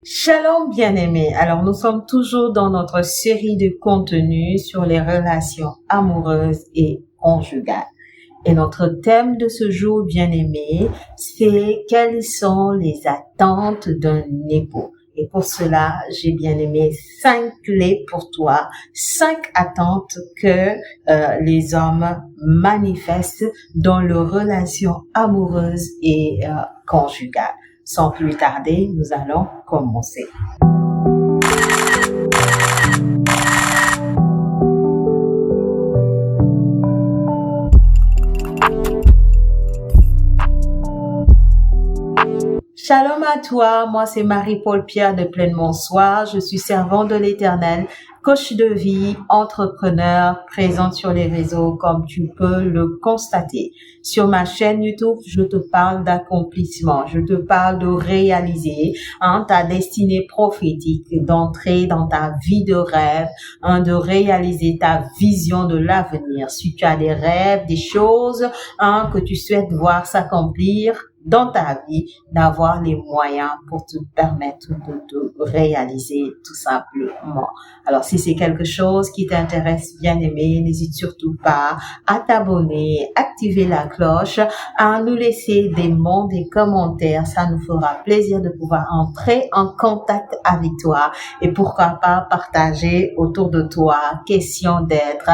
Shalom bien-aimés, alors nous sommes toujours dans notre série de contenus sur les relations amoureuses et conjugales. Et notre thème de ce jour bien-aimé, c'est quelles sont les attentes d'un époux. Et pour cela, j'ai bien aimé 5 clés pour toi, 5 attentes que les hommes manifestent dans leurs relations amoureuses et conjugales. Sans plus tarder, nous allons commencer. Shalom à toi, moi c'est Marie-Paul Pierre de Pleinement Soir, je suis servante de l'Éternel, coach de vie, entrepreneur, présente sur les réseaux comme tu peux le constater. Sur ma chaîne YouTube, je te parle d'accomplissement, je te parle de réaliser ta destinée prophétique, d'entrer dans ta vie de rêve, de réaliser ta vision de l'avenir. Si tu as des rêves, des choses que tu souhaites voir s'accomplir dans ta vie, d'avoir les moyens pour te permettre de te réaliser tout simplement. Alors, si c'est quelque chose qui t'intéresse, bien aimé, n'hésite surtout pas à t'abonner, activer la cloche, à nous laisser des mots, des commentaires. Ça nous fera plaisir de pouvoir entrer en contact avec toi et pourquoi pas partager autour de toi, question d'être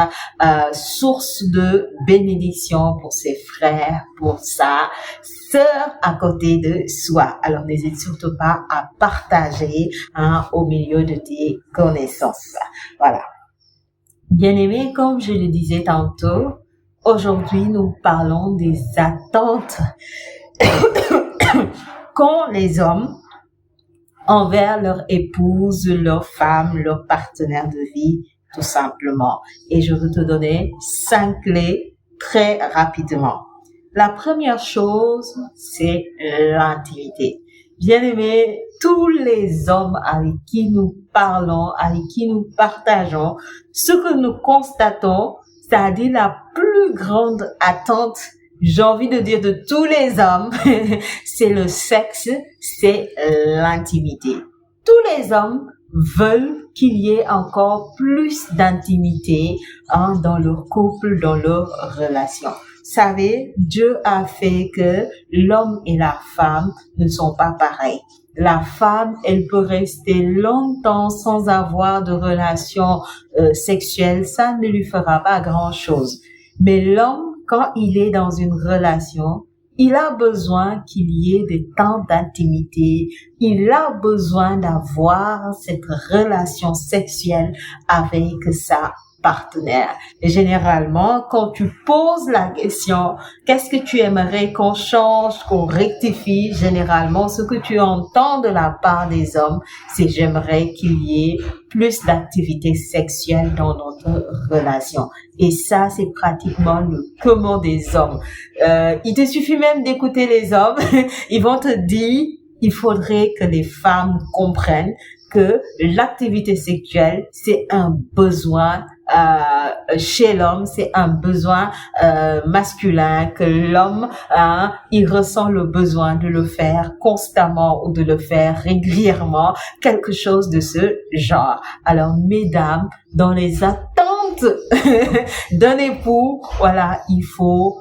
source de bénédiction pour ses frères, pour sa sœur à côté de soi. Alors, n'hésite surtout pas à partager au milieu de tes connaissances. Voilà. Bien-aimé, comme je le disais tantôt, aujourd'hui, nous parlons des attentes qu'ont les hommes envers leur épouse, leur femme, leur partenaire de vie, tout simplement. Et je veux te donner 5 clés très rapidement. La première chose, c'est l'intimité. Bien-aimés, tous les hommes avec qui nous parlons, avec qui nous partageons, ce que nous constatons, c'est-à-dire la plus grande attente, j'ai envie de dire de tous les hommes, c'est le sexe, c'est l'intimité. Tous les hommes veulent qu'il y ait encore plus d'intimité dans leur couple, dans leur relation. Vous savez, Dieu a fait que l'homme et la femme ne sont pas pareils. La femme, elle peut rester longtemps sans avoir de relation sexuelle, ça ne lui fera pas grand-chose. Mais l'homme, quand il est dans une relation, il a besoin qu'il y ait des temps d'intimité. Il a besoin d'avoir cette relation sexuelle avec sa partenaire. Et généralement, quand tu poses la question, qu'est-ce que tu aimerais qu'on change, qu'on rectifie, généralement, ce que tu entends de la part des hommes, c'est j'aimerais qu'il y ait plus d'activité sexuelle dans notre relation. Et ça, c'est pratiquement le commun des hommes. Il te suffit même d'écouter les hommes. Ils vont te dire, il faudrait que les femmes comprennent que l'activité sexuelle, c'est un besoin chez l'homme, c'est un besoin masculin, que l'homme, il ressent le besoin de le faire constamment ou de le faire régulièrement, quelque chose de ce genre. Alors, mesdames, dans les attentes d'un époux, voilà, il faut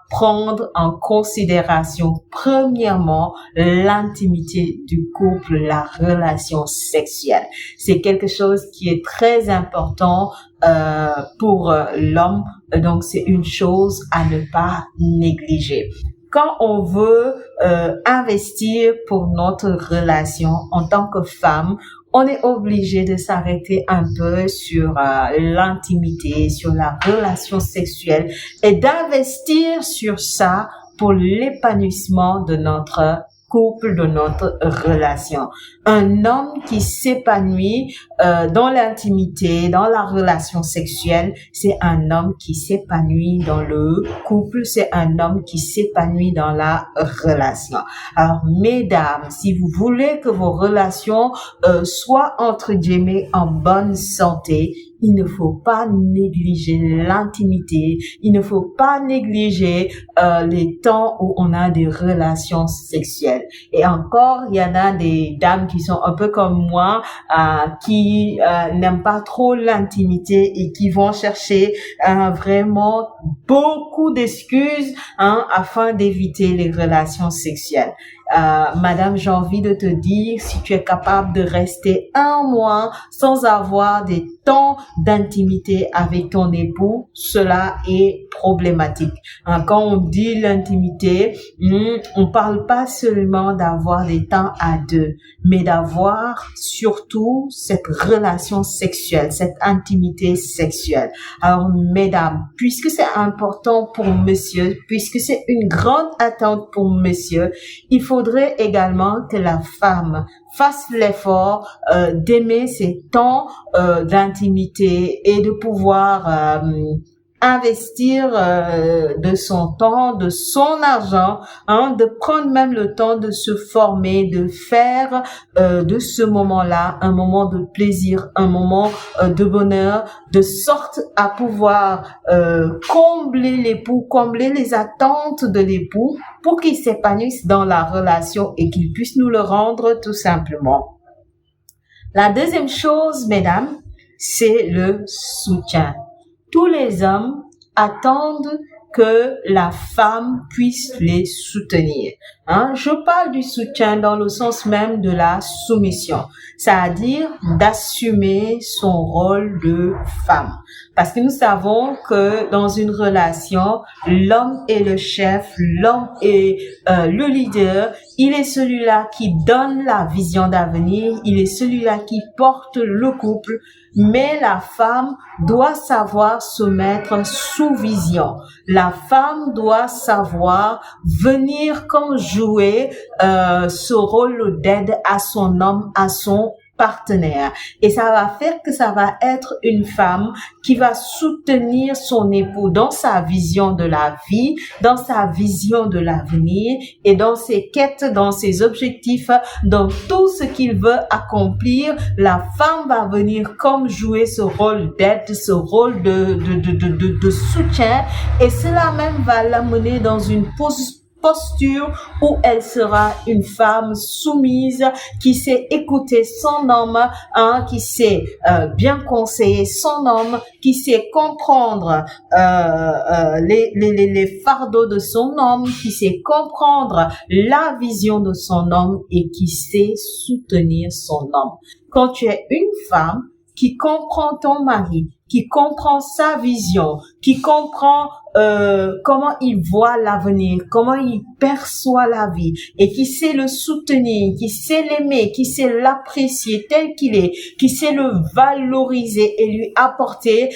prendre en considération premièrement l'intimité du couple, la relation sexuelle. C'est quelque chose qui est très important pour l'homme, donc c'est une chose à ne pas négliger. Quand on veut investir pour notre relation en tant que femme, on est obligé de s'arrêter un peu sur l'intimité, sur la relation sexuelle et d'investir sur ça pour l'épanouissement de notre couple, de notre relation. Un homme qui s'épanouit dans l'intimité, dans la relation sexuelle, c'est un homme qui s'épanouit dans le couple, c'est un homme qui s'épanouit dans la relation. Alors, mesdames, si vous voulez que vos relations soient, entre guillemets, en bonne santé, il ne faut pas négliger l'intimité, il ne faut pas négliger les temps où on a des relations sexuelles. Et encore, il y en a des dames qui sont un peu comme moi, qui n'aiment pas trop l'intimité et qui vont chercher vraiment beaucoup d'excuses afin d'éviter les relations sexuelles. Madame, j'ai envie de te dire, si tu es capable de rester un mois sans avoir des temps d'intimité avec ton époux, cela est problématique. Quand on dit l'intimité, on parle pas seulement d'avoir des temps à deux, mais d'avoir surtout cette relation sexuelle, cette intimité sexuelle. Alors, mesdames, puisque c'est important pour monsieur, puisque c'est une grande attente pour monsieur, il faudrait également que la femme fasse l'effort d'aimer ces temps d'intimité et de pouvoir investir de son temps, de son argent, de prendre même le temps de se former, de faire de ce moment-là un moment de plaisir, un moment de bonheur, de sorte à pouvoir combler l'époux, combler les attentes de l'époux pour qu'il s'épanouisse dans la relation et qu'il puisse nous le rendre tout simplement. La deuxième chose, mesdames, c'est le soutien. Tous les hommes attendent que la femme puisse les soutenir. Je parle du soutien dans le sens même de la soumission, c'est-à-dire d'assumer son rôle de femme. Parce que nous savons que dans une relation, l'homme est le chef, l'homme est le leader, il est celui-là qui donne la vision d'avenir, il est celui-là qui porte le couple, mais la femme doit savoir se mettre sous vision. La femme doit savoir venir comme jouer ce rôle d'aide à son homme, à son partenaire. Et ça va faire que ça va être une femme qui va soutenir son époux dans sa vision de la vie, dans sa vision de l'avenir et dans ses quêtes, dans ses objectifs, dans tout ce qu'il veut accomplir. La femme va venir comme jouer ce rôle d'aide, ce rôle de soutien, et cela même va l'amener dans une posture où elle sera une femme soumise, qui sait écouter son homme, qui sait bien conseiller son homme, qui sait comprendre les fardeaux de son homme, qui sait comprendre la vision de son homme et qui sait soutenir son homme. Quand tu es une femme qui comprend ton mari, qui comprend sa vision, qui comprend comment il voit l'avenir, comment il perçoit la vie, et qui sait le soutenir, qui sait l'aimer, qui sait l'apprécier tel qu'il est, qui sait le valoriser et lui apporter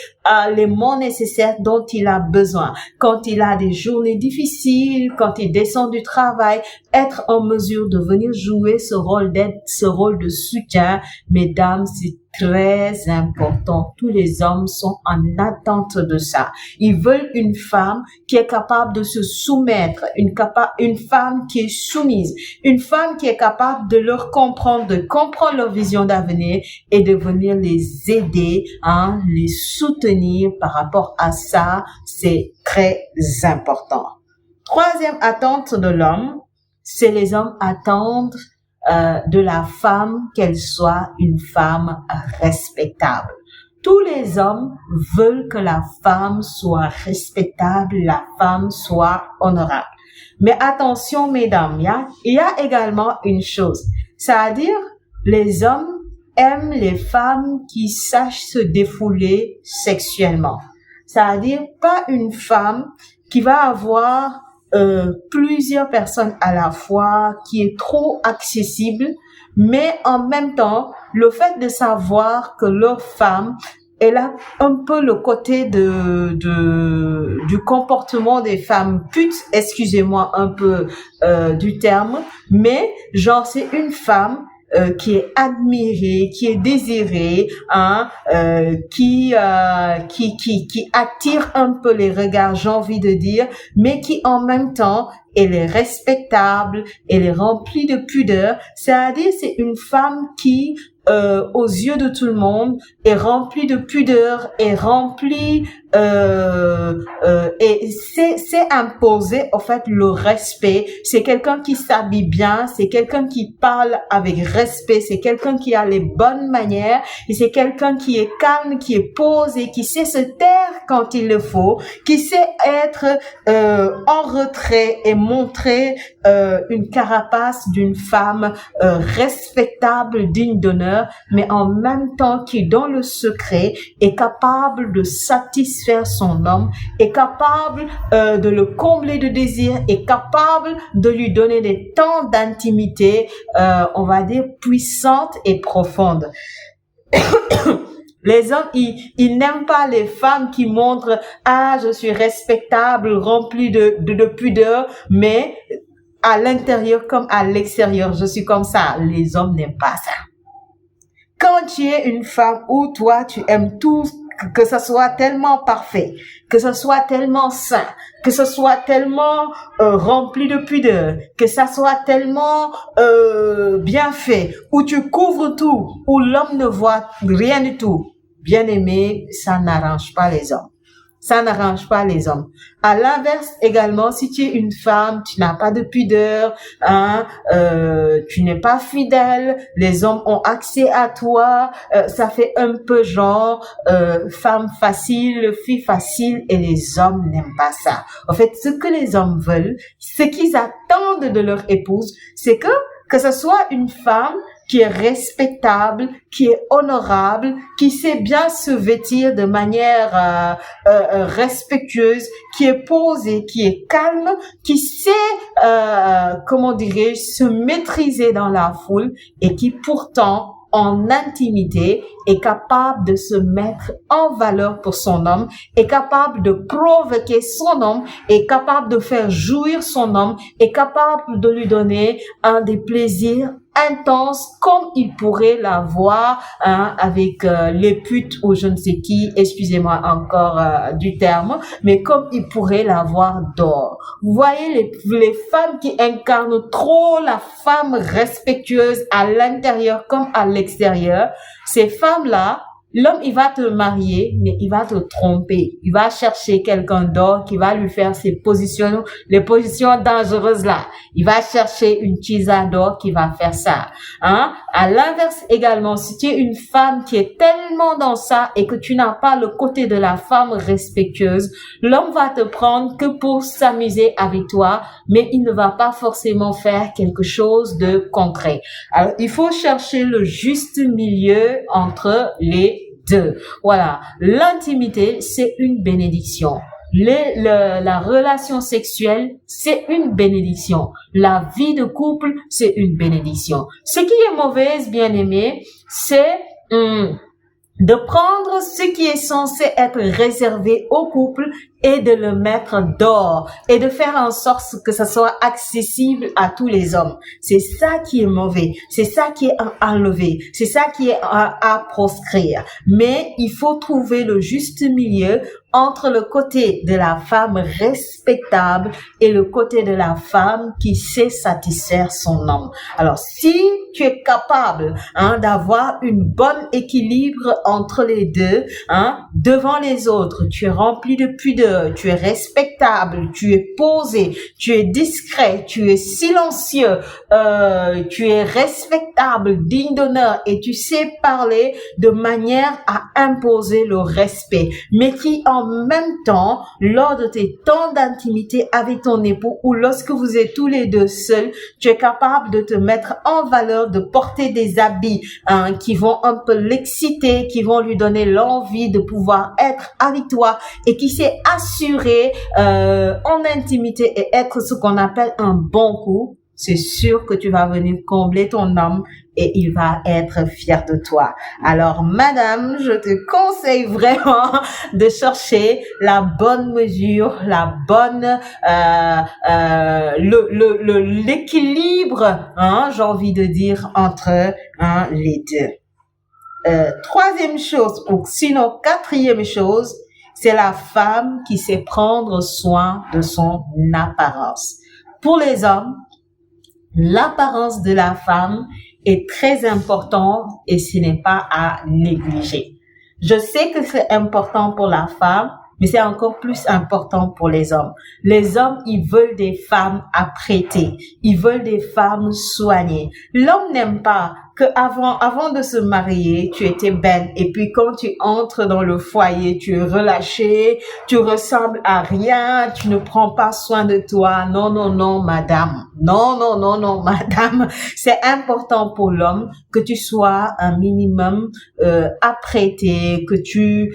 les mots nécessaires dont il a besoin. Quand il a des journées difficiles, quand il descend du travail, être en mesure de venir jouer ce rôle d'aide, ce rôle de soutien, mesdames, c'est très important. Tous les hommes sont en attente de ça. Ils veulent une femme qui est capable de se soumettre, une femme qui est soumise, une femme qui est capable de leur comprendre, de comprendre leur vision d'avenir et de venir les aider, les soutenir par rapport à ça. C'est très important. Troisième attente de l'homme, c'est les hommes attendent de la femme qu'elle soit une femme respectable. Tous les hommes veulent que la femme soit respectable, la femme soit honorable. Mais attention, mesdames, il y a également une chose, c'est-à-dire les hommes aiment les femmes qui sachent se défouler sexuellement. C'est-à-dire pas une femme qui va avoir plusieurs personnes à la fois, qui est trop accessible, mais en même temps, le fait de savoir que leur femme, elle a un peu le côté du comportement des femmes putes, excusez-moi un peu du terme, mais genre c'est une femme qui est admirée, qui est désirée, qui attire un peu les regards, j'ai envie de dire, mais qui en même temps, elle est respectable, elle est remplie de pudeur, c'est-à-dire c'est une femme qui aux yeux de tout le monde, est rempli de pudeur, est rempli et c'est imposer en fait le respect. C'est quelqu'un qui s'habille bien, c'est quelqu'un qui parle avec respect, c'est quelqu'un qui a les bonnes manières et c'est quelqu'un qui est calme, qui est posé, qui sait se taire quand il le faut, qui sait être en retrait et montrer une carapace d'une femme respectable, digne d'honneur, mais en même temps qui dans le secret est capable de satisfaire son homme, est capable de le combler de désir, est capable de lui donner des temps d'intimité, on va dire puissante et profonde. Les hommes, ils n'aiment pas les femmes qui montrent « Ah, je suis respectable, remplie de pudeur, mais à l'intérieur comme à l'extérieur, je suis comme ça. » Les hommes n'aiment pas ça. Quand tu es une femme où toi, tu aimes tout, que ce soit tellement parfait, que ce soit tellement sain, que ce soit tellement rempli de pudeur, que ça soit tellement bien fait, où tu couvres tout, où l'homme ne voit rien du tout, bien aimé, ça n'arrange pas les hommes. Ça n'arrange pas les hommes. À l'inverse également, si tu es une femme, tu n'as pas de pudeur, tu n'es pas fidèle, les hommes ont accès à toi, ça fait un peu genre femme facile, fille facile, et les hommes n'aiment pas ça. En fait, ce que les hommes veulent, ce qu'ils attendent de leur épouse, c'est que ce soit une femme qui est respectable, qui est honorable, qui sait bien se vêtir de manière respectueuse, qui est posée, qui est calme, qui sait, comment dirais-je, se maîtriser dans la foule et qui pourtant en intimité est capable de se mettre en valeur pour son homme, est capable de provoquer son homme, est capable de faire jouir son homme, est capable de lui donner un des plaisirs intenses comme il pourrait l'avoir avec les putes ou je ne sais qui, excusez-moi encore du terme, mais comme il pourrait l'avoir dehors. Vous voyez les femmes qui incarnent trop la femme respectueuse à l'intérieur comme à l'extérieur, ces femmes-là, l'homme, il va te marier, mais il va te tromper. Il va chercher quelqu'un d'autre qui va lui faire les positions dangereuses là. Il va chercher une d'or qui va faire ça. À l'inverse également, si tu es une femme qui est tellement dans ça et que tu n'as pas le côté de la femme respectueuse, l'homme va te prendre que pour s'amuser avec toi, mais il ne va pas forcément faire quelque chose de concret. Alors, il faut chercher le juste milieu entre les deux. Voilà. L'intimité, c'est une bénédiction. La relation sexuelle, c'est une bénédiction. La vie de couple, c'est une bénédiction. Ce qui est mauvais, bien aimé, c'est de prendre ce qui est censé être réservé au couple et de le mettre dehors et de faire en sorte que ça soit accessible à tous les hommes. C'est ça qui est mauvais. C'est ça qui est à enlever. C'est ça qui est à proscrire. Mais il faut trouver le juste milieu entre le côté de la femme respectable et le côté de la femme qui sait satisfaire son homme. Alors, si tu es capable d'avoir une bonne équilibre entre les deux, devant les autres, tu es rempli de pudeur, tu es respectable, tu es posé, tu es discret, tu es silencieux, tu es respectable, digne d'honneur et tu sais parler de manière à imposer le respect, mais qui en même temps, lors de tes temps d'intimité avec ton époux ou lorsque vous êtes tous les deux seuls, tu es capable de te mettre en valeur, de porter des habits qui vont un peu l'exciter, qui vont lui donner l'envie de pouvoir être avec toi et qui sait assurer en intimité et être ce qu'on appelle un bon coup. C'est sûr que tu vas venir combler ton homme et il va être fier de toi. Alors, madame, je te conseille vraiment de chercher la bonne mesure, la bonne, l'équilibre, j'ai envie de dire, entre les deux. Troisième chose, ou sinon quatrième chose, c'est la femme qui sait prendre soin de son apparence. Pour les hommes, l'apparence de la femme est très important et ce n'est pas à négliger. Je sais que c'est important pour la femme, mais c'est encore plus important pour les hommes. Les hommes, ils veulent des femmes apprêtées. Ils veulent des femmes soignées. L'homme n'aime pas que avant de se marier, tu étais belle. Et puis quand tu entres dans le foyer, tu es relâchée, tu ressembles à rien, tu ne prends pas soin de toi. Non, non, non, madame. Non, non, non, non, madame. C'est important pour l'homme que tu sois un minimum apprêtée, que tu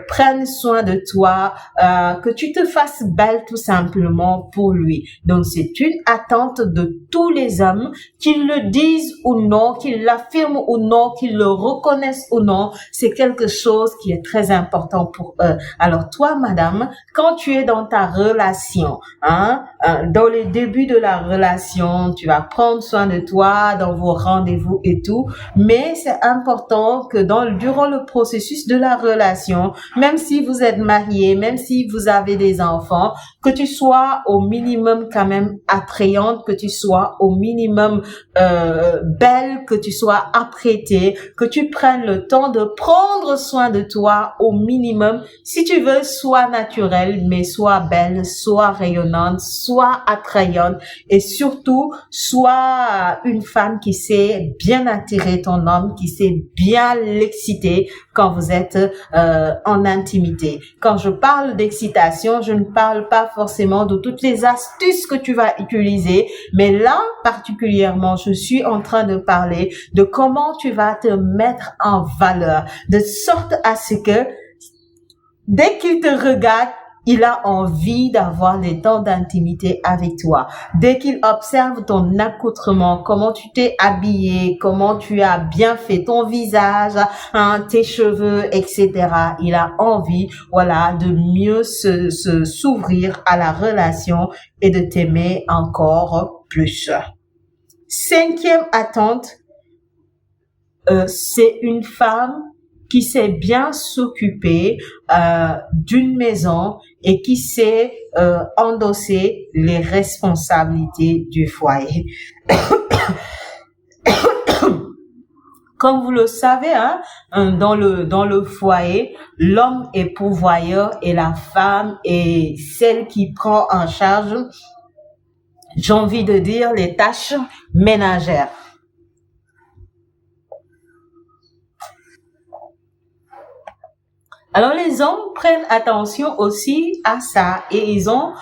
prennes soin de toi, que tu te fasses belle tout simplement pour lui. Donc c'est une attente de tous les hommes, qu'ils le disent ou non, qu'ils l'affirment ou non, qu'ils le reconnaissent ou non, c'est quelque chose qui est très important pour eux. Alors toi, madame, quand tu es dans ta relation, dans les débuts de la relation, tu vas prendre soin de toi dans vos rendez-vous et tout, mais c'est important que durant le processus de la relation, même si vous êtes marié, même si vous avez des enfants, que tu sois au minimum quand même attrayante, que tu sois au minimum belle, que tu sois apprêtée, que tu prennes le temps de prendre soin de toi au minimum. Si tu veux, sois naturelle, mais sois belle, sois rayonnante, sois attrayante et surtout, sois une femme qui sait bien attirer ton homme, qui sait bien l'exciter quand vous êtes en intimité. Quand je parle d'excitation, je ne parle pas forcément de toutes les astuces que tu vas utiliser, mais là, particulièrement, je suis en train de parler de comment tu vas te mettre en valeur, de sorte à ce que dès qu'il te regarde, il a envie d'avoir des temps d'intimité avec toi. Dès qu'il observe ton accoutrement, comment tu t'es habillé, comment tu as bien fait ton visage, tes cheveux, etc. Il a envie, de mieux s'ouvrir à la relation et de t'aimer encore plus. 5e attente, c'est une femme qui sait bien s'occuper d'une maison et qui sait endosser les responsabilités du foyer. Comme vous le savez, dans le foyer, l'homme est pourvoyeur et la femme est celle qui prend en charge, j'ai envie de dire, les tâches ménagères. Alors les hommes prennent attention aussi à ça et ils ont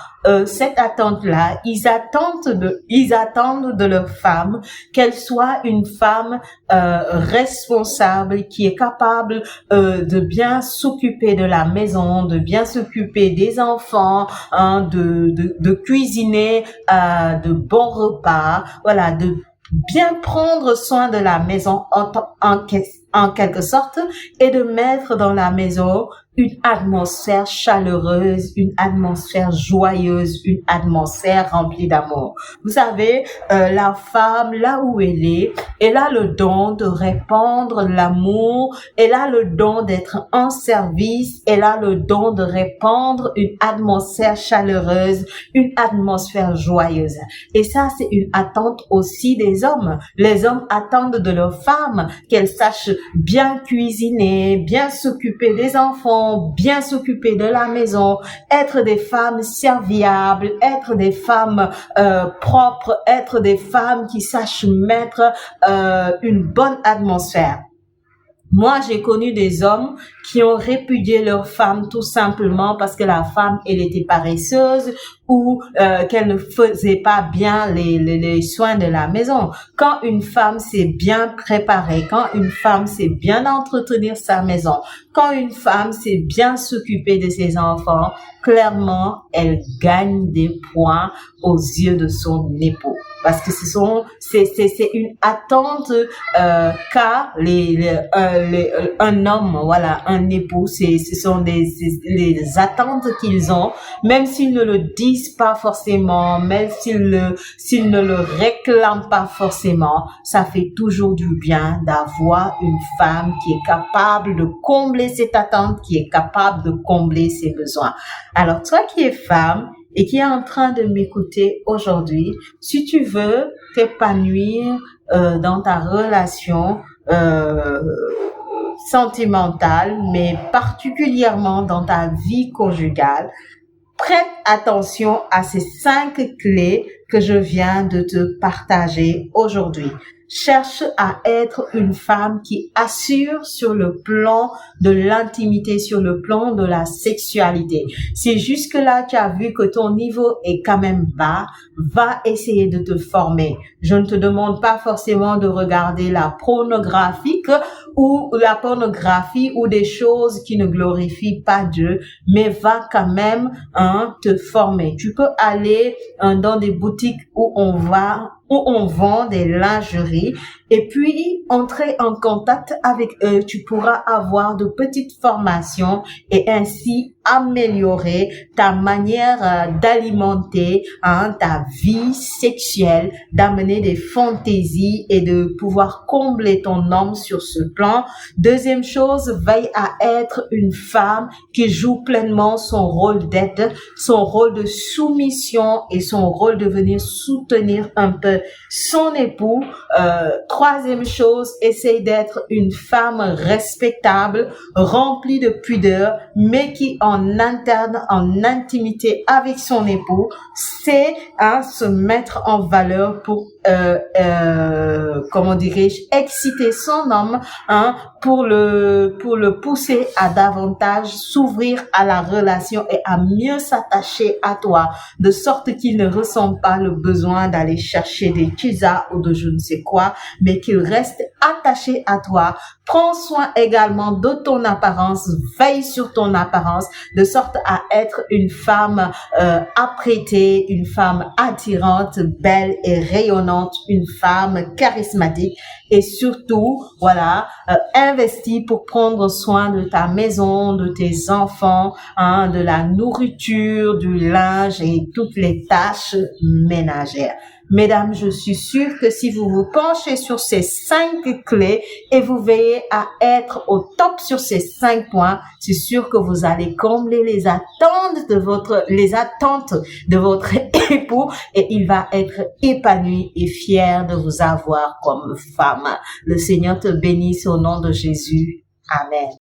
cette attente-là. Ils attendent de leur femme qu'elle soit une femme responsable, qui est capable de bien s'occuper de la maison, de bien s'occuper des enfants, de cuisiner de bons repas, de bien prendre soin de la maison en quelque sorte et de mettre dans la maison une atmosphère chaleureuse, une atmosphère joyeuse, une atmosphère remplie d'amour. Vous savez, la femme, là où elle a le don de répandre l'amour, elle a le don d'être en service, elle a le don de répandre une atmosphère chaleureuse, une atmosphère joyeuse. Et ça, c'est une attente aussi des hommes. Les hommes attendent de leurs femmes qu'elles sachent bien cuisiner, bien s'occuper des enfants, bien s'occuper de la maison, être des femmes serviables, être des femmes propres, être des femmes qui sachent mettre une bonne atmosphère. Moi, j'ai connu des hommes qui ont répudié leur femme tout simplement parce que la femme, elle était paresseuse ou qu'elle ne faisait pas bien les soins de la maison. Quand une femme sait bien préparer, quand une femme sait bien entretenir sa maison, quand une femme sait bien s'occuper de ses enfants, clairement, elle gagne des points aux yeux de son époux. Parce que c'est une attente qu'a un homme, un époux, ce sont les attentes qu'ils ont, même s'ils ne le disent pas forcément, même s'ils ne le réclament pas forcément, ça fait toujours du bien d'avoir une femme qui est capable de combler cette attente, qui est capable de combler ses besoins. Alors toi qui es femme et qui est en train de m'écouter aujourd'hui, si tu veux t'épanouir dans ta relation sentimentale, mais particulièrement dans ta vie conjugale. Prête attention à ces 5 clés que je viens de te partager aujourd'hui. Cherche à être une femme qui assure sur le plan de l'intimité, sur le plan de la sexualité. Si jusque-là tu as vu que ton niveau est quand même bas, va essayer de te former. Je ne te demande pas forcément de regarder la pornographie ou des choses qui ne glorifient pas Dieu, mais va quand même te former. Tu peux aller dans des boutiques où on vend des lingeries et puis entrer en contact avec eux. Tu pourras avoir de petites formations et ainsi améliorer ta manière d'alimenter ta vie sexuelle, d'amener des fantaisies et de pouvoir combler ton homme sur ce plan. Deuxième chose, veille à être une femme qui joue pleinement son rôle d'aide, son rôle de soumission et son rôle de venir soutenir un peu son époux. Troisième chose, essaye d'être une femme respectable, remplie de pudeur, mais qui en interne, en intimité avec son époux, sait se mettre en valeur pour comment dirais-je, exciter son homme, pour le pousser à davantage s'ouvrir à la relation et à mieux s'attacher à toi, de sorte qu'il ne ressent pas le besoin d'aller chercher des tisas ou de je ne sais quoi, mais qu'il reste attaché à toi. Prends soin également de ton apparence, veille sur ton apparence, de sorte à être une femme apprêtée, une femme attirante, belle et rayonnante, une femme charismatique et surtout, voilà, investis pour prendre soin de ta maison, de tes enfants, de la nourriture, du linge et toutes les tâches ménagères. Mesdames, je suis sûre que si vous vous penchez sur ces 5 clés et vous veillez à être au top sur ces 5 points, c'est sûr que vous allez combler les attentes de votre époux et il va être épanoui et fier de vous avoir comme femme. Le Seigneur te bénisse au nom de Jésus. Amen.